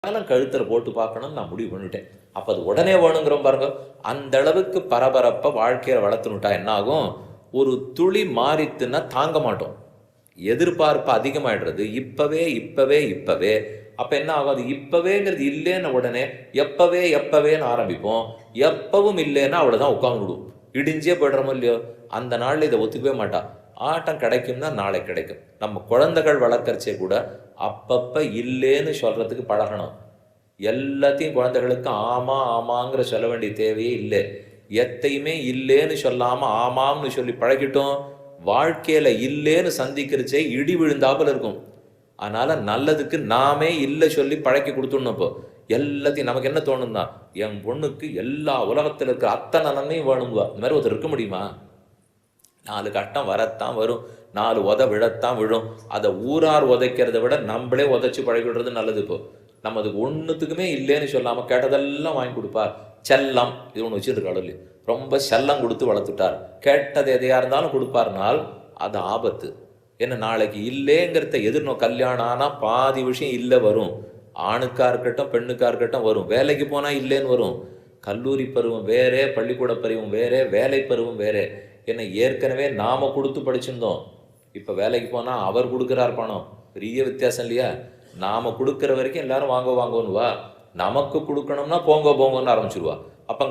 கழுத்தில் போட்டு பார்க்கணும்னு நான் முடிவு பண்ணிட்டேன். அப்போ அது உடனே வேணுங்கிறோம் பாருங்க. அந்த அளவுக்கு பரபரப்பை வாழ்க்கையில் வளர்த்துனுட்டா என்ன ஆகும்? ஒரு துளி மாறித்துன்னா தாங்க மாட்டோம். எதிர்பார்ப்பு அதிகமாயிடுறது. இப்பவே இப்பவே இப்பவே அப்போ என்ன ஆகும்? அது இப்பவேங்கிறது இல்லைன்னு உடனே எப்பவே எப்பவேன்னு ஆரம்பிப்போம். எப்பவும் இல்லைன்னா அவ்வளோதான் உட்காந்துடுவோம். இடிஞ்சே போய்டுறோமோ இல்லையோ, அந்த நாளில் இதை ஒத்துக்கவே மாட்டா. ஆட்டம் கிடைக்கும்னா நாளை கிடைக்கும். நம்ம குழந்தைகள் வளர்க்கறச்சே கூட அப்பப்போ இல்லைன்னு சொல்கிறதுக்கு பழகணும். எல்லாத்தையும் குழந்தைகளுக்கு ஆமா ஆமாங்கிற சொல்ல வேண்டிய தேவையே இல்லை. எத்தையுமே இல்லைன்னு சொல்லாமல் ஆமாம்னு சொல்லி பழகிட்டோம். வாழ்க்கையில் இல்லைன்னு சந்திக்கிறச்சே இடி விழுந்தாப்புல இருக்கும். அதனால் நல்லதுக்கு நாமே இல்லை சொல்லி பழக்கி கொடுத்துடணும். இப்போ எல்லாத்தையும் நமக்கு என்ன தோணும்னா, என் பொண்ணுக்கு எல்லா உலகத்தில் இருக்கிற அத்தனை நன்மையும் வேணுங்குவா. இந்த மாதிரி ஒருத்தர் இருக்க முடியுமா? 4 கட்டம் வரத்தான் வரும், 4 விழத்தான் விழும். அதை ஊரார் உதைக்கிறத விட நம்மளே உதைச்சி பழகிடுறது நல்லது. இப்போ நம்ம அதுக்கு ஒன்றுத்துக்குமே இல்லைன்னு சொல்லாமல் கேட்டதெல்லாம் வாங்கி கொடுப்பார். செல்லம் இது ஒன்று வச்சுருக்காள் இல்லையா, ரொம்ப செல்லம் கொடுத்து வளர்த்துட்டார். கேட்டது எதையாக இருந்தாலும் கொடுப்பார்னால் அது ஆபத்து. என்ன, நாளைக்கு இல்லைங்கிறத கல்யாணம் ஆனால் பாதி விஷயம் இல்லை வரும். ஆணுக்காக இருக்கட்டும் பெண்ணுக்காக இருக்கட்டும் வரும். வேலைக்கு போனால் இல்லைன்னு வரும். கல்லூரி பருவம் வேறே, பள்ளிக்கூட பருவம் வேறே, வேலை பருவம் வேறே. என்ன, ஏற்கனவே நாம கொடுத்து படிச்சிருந்தோம். இப்போ வேலைக்கு போனால் அவர் கொடுக்குறார் பணம். பெரிய வித்தியாசம் இல்லையா? நாம கொடுக்குற வரைக்கும் எல்லாரும் வாங்குவாங்கன்னு வா, நமக்கு கொடுக்கணும்னா போங்க போங்கன்னு ஆரம்பிச்சிருவா. அப்போ